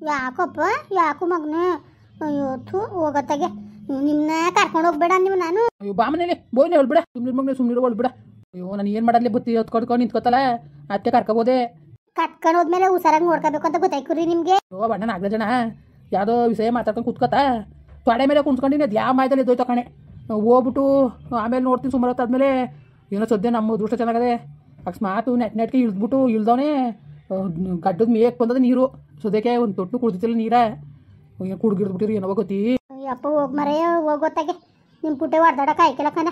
ಯಾಕಪ್ಪ ಯಾಕು ಮಗನೇ ಅಯ್ಯೋ ಥೂ ಹೋಗತ್ತಾಗೆ ನಿಮ್ಮನ್ನ ಕರ್ಕೊಂಡು ಹೋಗ್ಬೇಡ ನೀವು ನಾನು ಅಯ್ಯೋ ಬಾ ಮನೇಲಿ ಬೋಯ್ಲೆ ಹೇಳ್ಬಿಡ ಸುಮ್ಮನೆ ಮಗನೇ ಸುಮ್ಮನೆ ಹೇಳ್ಬಿಡ ಅಯ್ಯೋ ನಾನು ಏನು ಮಾಡಲಿ ಬತ್ತಿ ಹೊತ್ಕೊಂಡು ನಿಂತ್ಕೊತಲ್ಲ ಅದಕ್ಕೆ ಕರ್ಕೋಬೋದೆ ಕಟ್ಕೊಂಡು ಹೋದ್ಮೇಲೆ ಹುಷಾರಾಗಿ ನೋಡ್ಕೋಬೇಕು ಅಂತ ಗೊತ್ತಾಯ್ಕುರಿ ನಿಮಗೆ ಅಯ್ಯೋ ಬಣ್ಣ ನಾಲ್ಕು ಜನ ಯಾವುದೋ ವಿಷಯ ಮಾತಾಡ್ಕೊಂಡು ಕೂತ್ಕೊತ ತೊಡೆ ಮೇಲೆ ಕುಣ್ಸ್ಕೊಂಡಿನಿ ಅದು ಯಾವ ಮಾಯದಲ್ಲಿ ಎದ್ದೋಯ್ತು ಕಣೆ ಹೋಗ್ಬಿಟ್ಟು ಆಮೇಲೆ ನೋಡ್ತೀನಿ ಸುಮಾರು ಹೊತ್ತಾದ್ಮೇಲೆ ಏನೋ ಸದ್ಯ ನಮ್ಮ ದೃಷ್ಟ ಚೆನ್ನಾಗದೆ ಅಕಸ್ಮಾತು ನೆಟ್ಗೆ ಇಳಿದ್ಬಿಟ್ಟು ಇಳ್ದವನೇ ಗಡ್ಡದ ಮೇಯಕ್ಕೆ ಬಂದದ ನೀರು ಸದ್ಯಕ್ಕೆ ಒಂದು ತೊಟ್ಟು ಕುಡ್ದಿತ್ತಿಲ್ಲ ನೀರ ಏನು ಕುಡ್ಗಿಡ್ಬಿಟ್ಟಿರಿ ಏನೋ ಗೊತ್ತಿ ಅಪ್ಪ ಹೋಗಿ ಮರೆಯ ಹೋಗೋತ್ತಾಗೆ ನಿಮ್ಮ ಪುಟ್ಟೆ ಹೊಡೆದಾಡಕ್ಕೆ ಆಯ್ಕಲ್ಲ ಕಣ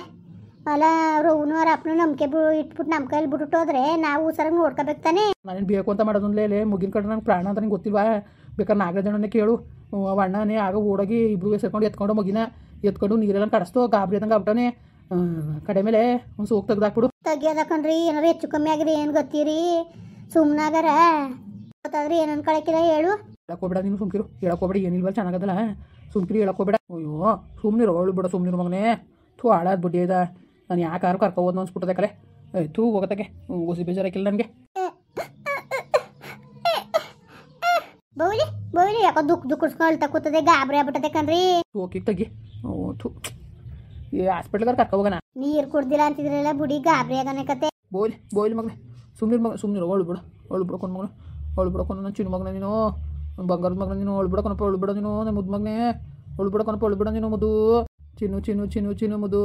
ಅಲ್ಲ ರೋವ್ನು ಅವ್ರ ಅಪ್ಪನು ನಂಬಿಕೆ ಇಟ್ಬಿಟ್ಟು ನಮ್ಮ ಕೈಯಲ್ಲಿ ಬಿಟ್ಬಿಟ್ಟು ಹೋದ್ರೆ ನಾವು ಹುಷಾರಾಗಿ ನೋಡ್ಕೋಬೇಕು ತಾನೆ ನಾನೇನು ಬೇಕು ಅಂತ ಮಾಡೋದಂದ್ಲೇ ಮುಗಿನ ಕಡೆ ನಂಗೆ ಪ್ರಾಣ ಅಂತ ನಂಗೆ ಗೊತ್ತಿಲ್ವಾ ಬೇಕಾದ್ರೆ ನಾಲ್ಕು ಜನನೇ ಕೇಳು ಅಣ್ಣನೇ ಆಗ ಓಡೋಗಿ ಇಬ್ರು ಸೇರ್ಕೊಂಡು ಎತ್ಕೊಂಡು ಮಗಿನ ಎತ್ಕೊಂಡು ನೀರೆಲ್ಲ ಕಡಿಸ್ತು ಗಾಬರಿ ಅದಂಗೆ ಆಗ್ಬಿಟ್ಟವನೇ ಕಡೆ ಮೇಲೆ ಒಂದು ಸೋಕ್ ತೆಗ್ದಾಕ್ಬಿಡು ತೆಗಿಯೋದಕ್ಕನ್ರಿ ಏನಾರು ಹೆಚ್ಚು ಕಮ್ಮಿ ಆಗಿರಿ ಏನು ಗೊತ್ತೀರಿ ಸುಮ್ಮನಾಗಾರ ಗೊತ್ತಾದ್ರಿ ಏನು ಅನ್ಕೊಳಕಿಲ್ಲ ಹೇಳು ಹೇಳಕ್ಕೋಬೇಡ ನೀನು ಸುಮ್ಕಿರು ಹೇಳಕ್ಕೋಬೇಡ ಏನಿಲ್ವಲ್ಲ ಚೆನ್ನಾಗದಲ್ಲ ಸುಮ್ಕಿರಿ ಹೇಳಕ್ಕೋಬೇಡ ಅಯ್ಯೋ ಸುಮ್ಮನಿರು ಅವಳು ಬಿಡ ಸುಮ್ಮನಿರು ಮಗನೇ ಥೂ ಹಾಳಾದ ಬಡ್ಡಿ ಇದೆ ನಾನು ಯಾಕಾರು ಕರ್ಕೋಬೋದು ಅನ್ಸ್ಬಿಟ್ಟದೆ ಕರೆ ಥೂ ಹೋಗತ್ತಕ್ಕೆ ಓಸಿ ಬೇಜಾರಾಕಿಲ್ಲ ನನಗೆ ಬೌಲಿ ಬೌಲಿ ಯಾಕೋ ದುಃಖಿಸ್ಕೊಳ್ತಾ ಕೂತದೆ ಗಾಬರಿ ಆಗ್ಬಿಟ್ಟದೆ ಕಣ್ರಿ ಓಕೆ ತೆಗಿ ಥೂ ಈ ಹಾಸ್ಪಿಟ್ಲ್ಗಾರ ಕರ್ಕೊ ಹೋಗೋಣ ನೀರು ಕುಡ್ದಿಲ್ಲ ಅಂತಿದ್ರಲ್ಲ ಬುಡಿ ಗಾಬರಿ ಆಗನೆ ಕತೆ ಬೋಯ್ಲಿ ಮಗನೇ ಸುಮ್ಮನಿರು ಅವಳು ಬಿಡ್ಕೊಂಡು ಮಗನ ಅವಳು ಬಿಡ್ಕೊಂಡು ನಾನು ಚಿನ್ನ ಮಗನ ನೀನು ಬಂಗಾರದ ಮಗನ ನೀನು ಅವಳು ಬಿಡಕೊನಪ್ಪ ಅವಳು ಬಿಡೋ ನೀನು ನನ್ನ ಮುದ್ದು ಮಗನೇ ಅವಳು ಬಿಡಕೊನಪ್ಪ ಅವಳು ಬಿಡೋ ನೀನು ಮುದ್ದು ಚಿನ್ನು ಮುದ್ದು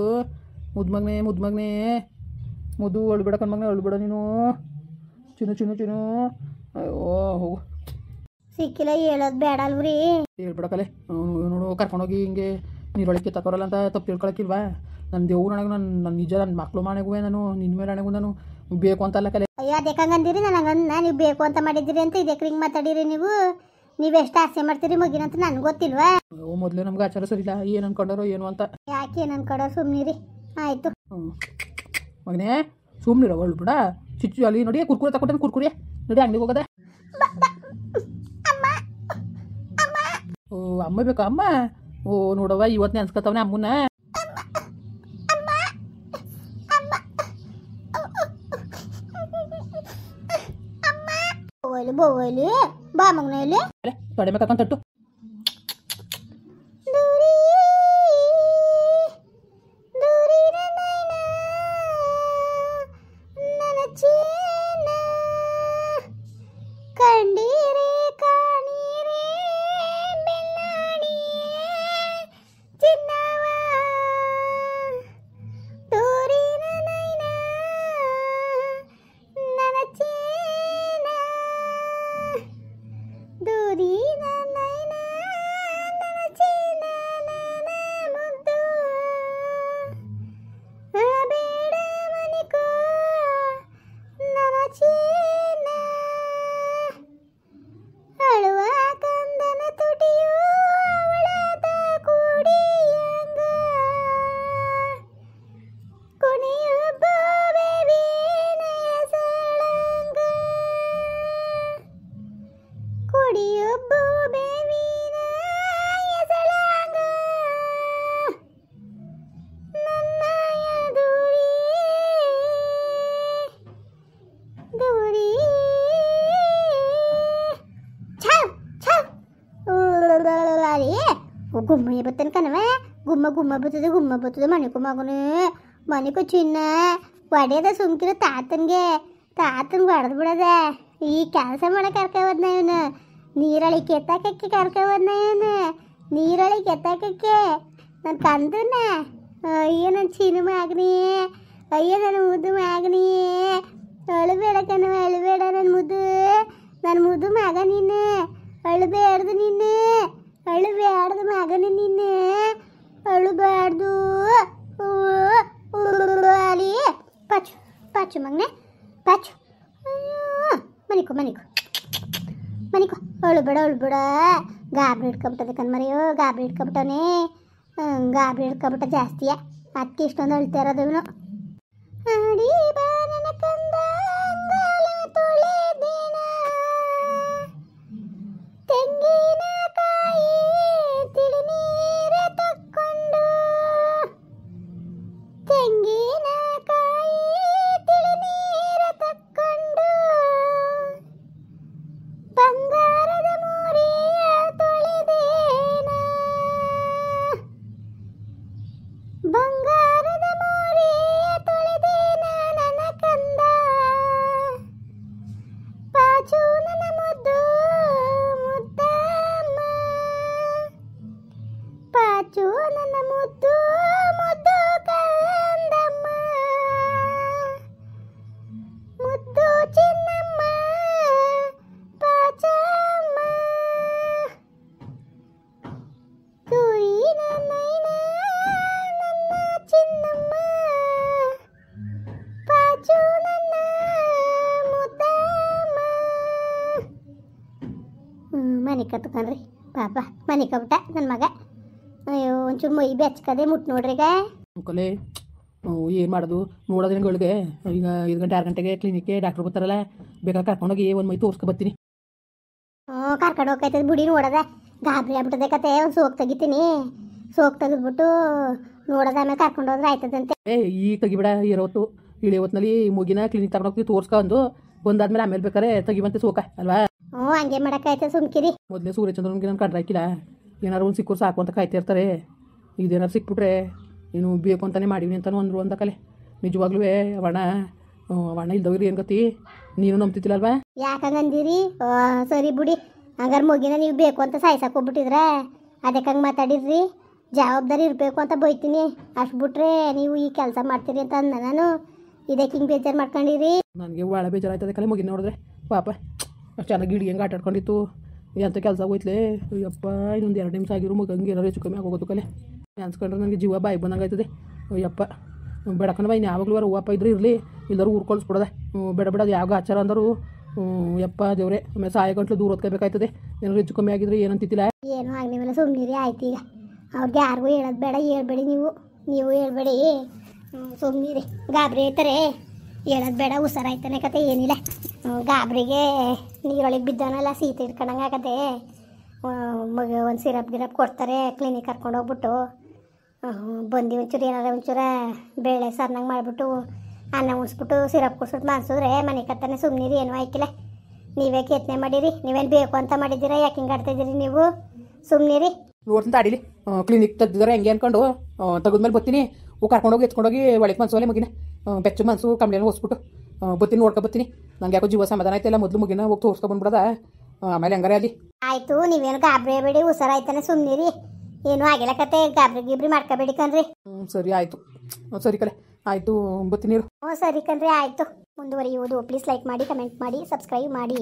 ಮಗನೇ ಮುದ್ದು ಅವಳು ಬಿಡಕೊಂಡು ಮಗನೇ ಅವಳು ಬಿಡೋ ನೀನು ಚಿನ್ನು ಅಯ್ಯೋ ಹೋಗು ಸಿಕ್ಕಿಲ್ಲ ಹೇಳೋದು ಬೇಡ ಅಲ್ವ್ರಿ ಹೇಳ್ಬಿಡಕಲೆ ನೋಡು ಕರ್ಕೊಂಡೋಗಿ ಹಿಂಗೆ ನೀರೊಳಕ್ಕೆ ತಗೋರಲ್ಲ ಅಂತ ತಪ್ಪು ತಿಳ್ಕೊಳಕ್ಕಿಲ್ವಾ ನನ್ನ ದೇವ್ರು ನನಗೆ ನನ್ನ ನಿಜ ನನ್ನ ಮಕ್ಳು ಮನೆಗೂ ನಾನು ನಿನ್ನ ಮೇಲೆ ನನಗೂ ನಾನು ಬೇಕು ಅಂತಲ್ಲ ಕಲೆ ಅಯ್ಯೋ ಅದಕ್ಕೆ ಹಂಗಂದಿರಿ ನನಗನ್ನ ನೀವು ಬೇಕು ಅಂತ ಮಾಡಿದ್ದೀರಿ ಅಂತ ಇದಕ್ಕೆ ಹಿಂಗೆ ಮಾತಾಡಿರಿ ನೀವೆಷ್ಟು ಆಸೆ ಮಾಡ್ತೀರಿ ಮಗಿನಂತ ನನಗೆ ಗೊತ್ತಿಲ್ವಾ ಮೊದಲೇ ನಮ್ಗೆ ಆಚಾರ ಸರಿಲ್ಲ ಏನು ಅನ್ಕೊಂಡಾರೋ ಏನು ಅಂತ ಯಾಕೆ ಏನು ಅನ್ಕೊಡೋ ಸುಮ್ಮನಿರಿ ಆಯಿತು ಮಗನೇ ಸುಮ್ಮನಿರೋ ಅವಳು ಬಿಡ ಚಿಚ್ಚು ಅಲ್ಲಿ ನೋಡಿ ಕುರ್ಕುರೆ ತಗೊಟ್ಟೆ ಕುರ್ಕುರಿ ನೋಡಿ ಅಂಗಡಿಗೆ ಹೋಗದೆ ಓ ಅಮ್ಮ ಬೇಕಾ ಅಮ್ಮ ಓ ನೋಡವ್ವ ಇವತ್ತು ನೆನ್ಸ್ಕೊತವನೆ ಅಮ್ಮನ ಬೋಯ್ಲಿ ಬಾ ಮಗನಲ್ಲಿ ತೊಡೆ ಬೇಕಂತ ತಟ್ಟು ಕಂಡೀರೆ ಕಾಣೀರೆ ಬೆಳ್ಳಾಡಿಯೇ ಚಿನ್ನವ ದೂರಿನ ನೈನ ನನ್ನ ಚೇನ ದೂರಿನ ನೈನ ನನ್ನ ಚೇನ ನನ್ನ ಮುದ್ದು ಬೇಡ ಮನಿಕೋ ನನ್ನ ಚೇನ ಅಳುವ ಕಂದನ ತುಟಿಯು ಅವಳದ ಕುಡಿಯಂಗ ಕುಣಿಯೊಬ್ಬವೇ ವೀಣೆಯ ಸಳಂಗ ಕುಡಿಯೊಬ್ಬವೇ ವೀಣೆಯ ಸಳಂಗ ನನ್ನಯ ದೂರಿ ಗುಮ್ಮ ಬತ್ತನ ಕಣವ ಗುಮ್ಮ ಬರ್ತದೆ ಮನೆಗೂ ಮಗನು ಮನೆಗೂ ಚಿನ್ನ ಒಡೆಯದ ಸುಮ್ಕಿರೋ ತಾತನ್ಗೆ ಹೊಡೆದು ಬಿಡದ ಈ ಕೆಲಸ ಮಾಡಕ್ಕೆ ಕರ್ಕೋಬೋದ್ನ ಇವನು ನೀರೊಳಗೆ ಕೆತ್ತಾಕಕ್ಕೆ ಕರ್ಕೋಬೋದ್ನ ಇವನು ನೀರೊಳಗೆ ಕೆತ್ತಾಕಕ್ಕೆ ನಾನು ಕಂದನ ಅಯ್ಯೋ ನನ್ನ ಚಿನ್ನ ಮಗನಿ ಅಯ್ಯೋ ನನ್ನ ಮುದ್ದು ಮಗನಿ ಅಳುಬೇಡ ಕಣವ ಅಳುಬೇಡ ನನ್ನ ಮುದ್ದು ಮಗ ನೀನು ಅಳುಬೇಡ್ದು ನೀನು ಅಳುಬೇಡ್ದು ಮಗನೇ ನೀನು ಅಳುಬೇಡ್ದು ಅಲ್ಲಿ ಪಾಚು ಮಗನೇ ಪಾಚು ಮನಿಕೋ ಅಳುಬೇಡ ಗಾಬರಿ ಹಿಡ್ಕೊಬಿಟ್ಟದೆ ಕಣ್ಮರಿಯೋ ಗಾಬರಿ ಹಿಡ್ಕೊಬಿಟ್ಟವನೇ ಗಾಬರಿ ಹಿಡ್ಕೊಬಿಟ್ಟ ಜಾಸ್ತಿಯ ಅದಕ್ಕೆ ಇಷ್ಟೊಂದು ಅಳ್ತಾ ಇರೋದು ಇವನು ಆಡಿ ಬಾ ನನ್ನ ಕಂದ ಅಂಗಾಲ ತೊಳೆದೇನ ತೆಂಗಿನಕಾಯಿ ತಿಳಿನೀರ ತಕ್ಕೊಂಡು ತೆಂಗಿನಕಾಯಿ ತಿಳಿನೀರ ತಕ್ಕೊಂಡು ಬಂಗಾರದ ಮೋರಿಯ ನನ್ನ ಮುದ್ದು ಮುದ್ದಮ್ಮ ಪಾಚು ನನ್ನ ಮುದ್ದು ಮುದ್ದು ಕಂದಮ್ಮ ಮುದ್ದು ಚಿನ್ನಮ್ಮ ಪಾಚಮ್ಮ ತುಯಿ ನನ್ನಯ್ಯನ ನನ್ನ ಚಿನ್ನಮ್ಮ ಪಾಚು ನನ್ನ ಮುದ್ದಮ್ಮ ಮನೆ ಕತ್ಕೊಂಡ್ರಿ ಪಾಪ ಮನೆ ಕಬಿಟ್ಟ ನನ್ನ ಮಗ. ಅಯ್ಯೋ ಒಂಚೂರು ಮೈ ಬೆಚ್ಚಕದೆ ಮುಟ್ಟು ನೋಡ್ರಿಗ ಅಂಕಲೇ ಏನು ಮಾಡೋದು ನೋಡೋದು ಹೆಂಗಳಿಗೆ ಈಗ 5 ಗಂಟೆ 6 ಗಂಟೆಗೆ ಕ್ಲಿನಿಕ್ಗೆ ಡಾಕ್ಟ್ರ್ ಬರ್ತಾರಲ್ಲ ಬೇಕಾದ್ರೆ ಕರ್ಕೊಂಡೋಗಿ ಒಂದು ಮೈ ತೋರ್ಸ್ಕೊ ಬರ್ತೀನಿ. ಕರ್ಕೊಂಡು ಹೋಗ್ತೈತದ ಬುಡಿ ನೋಡೋದ ಗಾಬರಿ ಆಗ್ಬಿಟ್ಟದೆ ಕತೆ. ಒಂದು ಸೋಕ್ ತೆಗಿತೀನಿ, ಸೋಕ್ ತೆಗೆದ್ಬಿಟ್ಟು ನೋಡೋದ ಆಮೇಲೆ ಕರ್ಕೊಂಡು ಹೋದ್ರೆ ಆಯ್ತದಂತೆ. ಈಗ ತೆಗಿಬೇಡ, ಇರೋತ್ತು ಇಳಿ ಹೊತ್ನಲ್ಲಿ ಮುಗಿನ ಕ್ಲಿನಿಕ್ ತಗೊಂಡೋಗ್ತೀವಿ ತೋರ್ಸ್ಕೊಂಡು ಬಂದಾದ್ಮೇಲೆ ಆಮೇಲೆ ಬೇಕಾರೆ ತೆಗಿವಂತೆ ಸೋಕ ಅಲ್ವಾ. ಹಂಗೆ ಮಾಡೋಕ್ಕಾಯ್ತದೆ ಸುಮ್ಕಿರಿ. ಮೊದಲೇ ಸೂರ್ಯಚಂದ್ರನಿಗೆ ನಾನು ಕಂಡ್ರೆ ಹಾಕಿಲ್ಲ, ಏನಾರು ಒಂದು ಸಿಕ್ಕರು ಸಾಕು ಅಂತ ಕಾಯ್ತಾ ಇರ್ತಾರೆ. ಇದೇನಾರು ಸಿಕ್ಬಿಟ್ರೆ ನೀನು ಬೇಕು ಅಂತಾನೆ ಮಾಡಿವಿ ಅಂತಾನು ಅಂದರು ಅಂತ ಕಲೆ. ನಿಜವಾಗ್ಲೂ ಅವಣ್ಣ ಇಲ್ದವ್ರಿ ಏನು ಗತಿ ನೀನು ನಂಬ್ತಿದ್ದಿಲ್ಲಲ್ವಾ? ಯಾಕಂಗಂದಿರಿ? ಸರಿ ಬಿಡಿ, ಹಂಗಾರೆ ಮುಗಿನ ನೀವು ಬೇಕು ಅಂತ ಸಾಯ್ಸಕ್ಕೆ ಹೋಗ್ಬಿಟ್ಟಿದ್ರೆ ಅದಕ್ಕೆ ಹಂಗೆ ಮಾತಾಡಿದ್ರಿ. ಜವಾಬ್ದಾರಿ ಇರಬೇಕು ಅಂತ ಬೈತೀನಿ, ಅಷ್ಟು ಬಿಟ್ರೆ ನೀವು ಈ ಕೆಲಸ ಮಾಡ್ತೀರಿ ಅಂತ ಅಂದ ನಾನು ಇದಕ್ಕೆ ಹಿಂಗೆ ಬೇಜಾರು ಮಾಡ್ಕೊಂಡಿರಿ. ನನಗೆ ಭಾಳ ಬೇಜಾರಾಯ್ತದೆ ಕಲೆ ಮುಗಿನ ನೋಡಿದ್ರೆ. ಪಾಪ ಅಷ್ಟು ಚೆನ್ನಾಗಿ ಗಿಡಿ ಹೆಂಗೆ ಆಟ ಆಡ್ಕೊಂಡಿತ್ತು, ಎಂಥ ಕೆಲಸ ಹೋಯ್ತಲೆ. ಅಯ್ಯಪ್ಪ ಇನ್ನೊಂದು 2 ನಿಮಿಷ ಆಗಿರೋ ಮಗಂಗೆ ಏನಾರು ಹೆಚ್ಚು ಕಮ್ಮಿ ಆಗೋಗೋದು ಕಲೆ. ಅನ್ಸ್ಕೊಂಡ್ರೆ ನನಗೆ ಜೀವ ಬಾಯಿ ಬಂದಂಗಾಯ್ತದೆ. ಅಯ್ಯಪ್ಪ ಬೇಡಕನ ಬಾಯಿ ಯಾವಾಗಲೂ ಹೂವಪ್ಪ ಇದ್ರೆ ಇರಲಿ, ಇಲ್ಲರೂ ಊರು ಕಳಿಸ್ಬಿಡೋದೆ. ಬೇಡ ಅದು ಯಾವ ಆಚಾರ ಅಂದರು ಯಪ್ಪ ದೇವ್ರೆ. ಆಮೇಲೆ ಸಾಯ ಗಂಟ್ಲು ದೂರ ಹೊತ್ಕೋಬೇಕಾಯ್ತದೆ. ಏನಾರು ಹೆಚ್ಚು ಕಮ್ಮಿ ಆಗಿದ್ರೆ ಏನಂತಿದ್ದಿಲ್ಲ. ಏನೂ ಆಗಲಿಲ್ಲ ಸುಮ್ಮನಿರಿ ಆಯ್ತು. ಈಗ ಅವ್ರಿಗೆ ಯಾರಿಗೂ ಹೇಳೋದು ಬೇಡ, ಹೇಳ್ಬೇಡಿ ನೀವು ಹೇಳ್ಬೇಡಿ, ಸುಮ್ಮನಿರಿ. ಗಾಬರಿ ಆಯ್ತಾರೆ, ಹೇಳೋದು ಬೇಡ, ಹುಷಾರಾಯ್ತಾನೆ ಕತೆ. ಏನಿಲ್ಲ, ಗಾಬರಿಗೆ ನೀರೊಳಗೆ ಬಿದ್ದಾನಲ್ಲ ಸೀತೆ ಇಟ್ಕೊಂಡಂಗೆ ಆಗತ್ತೆ. ಮಗ ಒಂದು ಸಿರಪ್ ಗಿರಪ್ ಕೊಡ್ತಾರೆ, ಕ್ಲಿನಿಕ್ ಕರ್ಕೊಂಡು ಹೋಗ್ಬಿಟ್ಟು ಬಂದು ಒಂಚೂರು ಏನಾರ ಒಂಚೂರು ಬೇಳೆ ಸರ್ನಂಗೆ ಮಾಡಿಬಿಟ್ಟು ಅನ್ನ ಉಣಿಸ್ಬಿಟ್ಟು ಸಿರಪ್ ಕುಡ್ಸ್ಬಿಟ್ಟು ಮಾಡಿಸಿದ್ರೆ ಮನೆ ಕತ್ತಾನೆ. ಸುಮ್ಮನಿರಿ, ಏನೂ ಆಯ್ಕಿಲ್ಲ. ನೀವೇ ಕೇತನೆ ಮಾಡಿರಿ, ನೀವೇನು ಬೇಕು ಅಂತ ಮಾಡಿದ್ದೀರಾ? ಯಾಕೆ ಹಿಂಗೆ ಆಡ್ತಾಯಿದ್ದೀರಿ ನೀವು? ಸುಮ್ಮನಿರಿ. ನೋಡ್ತಂತ ಆಡಿಲಿ ಕ್ಲಿನಿಕ್ ತೆಗ್ದಿದ್ದಾರೆ ಹೆಂಗೆ ಅಂದ್ಕೊಂಡು ತೆಗೆದ್ಮೇಲೆ ಬರ್ತೀನಿ. ಕರ್ಕೊಂಡೋಗಿ ಎತ್ಕೊಂಡೋಗಿ ಒಳಗೆ ಮನ್ಸೋಲೆ ಮುಗಿನ ಬೆಚ್ಚು ಮನಸ್ಸು ಕಂಬ್ಳಿಯನ್ನು ಹೊಸ್ಬಿಟ್ಟು ಬರ್ತೀನಿ, ನೋಡ್ಕೊ ಬರ್ತೀನಿ. ನಂಗೆ ಯಾಕೋ ಜೀವ ಸಮಾಧಾನ ಆಯ್ತಿಲ್ಲ. ಮೊದಲು ಮುಗಿನ ಹೋಗಿ ತೋರಿಸ್ಕೊ ಬಂದ್ಬಿಡೋದ, ಆಮೇಲೆ ಹಂಗಾರೆ ಅಲ್ಲಿ ಆಯಿತು. ನೀವೇನು ಗಾಬರಿ ಬೇಡಿ, ಹುಷಾರಾಯ್ತಾನೆ, ಸುಮ್ಮನಿರಿ. ಏನೂ ಆಗಿಲ್ಲ ಕತೆ, ಗಾಬರಿ ಗಿಬ್ರಿ ಮಾಡ್ಕೋಬೇಡಿ ಕಣ್ರಿ. ಸರಿ ಆಯಿತು, ಸರಿ ಕಲೆ ಆಯಿತು, ಬರ್ತೀನಿ. ಸರಿ ಕಣ್ರಿ, ಆಯಿತು. ಮುಂದುವರಿಯುವುದು. ಪ್ಲೀಸ್ ಲೈಕ್ ಮಾಡಿ, ಕಮೆಂಟ್ ಮಾಡಿ, ಸಬ್ಸ್ಕ್ರೈಬ್ ಮಾಡಿ.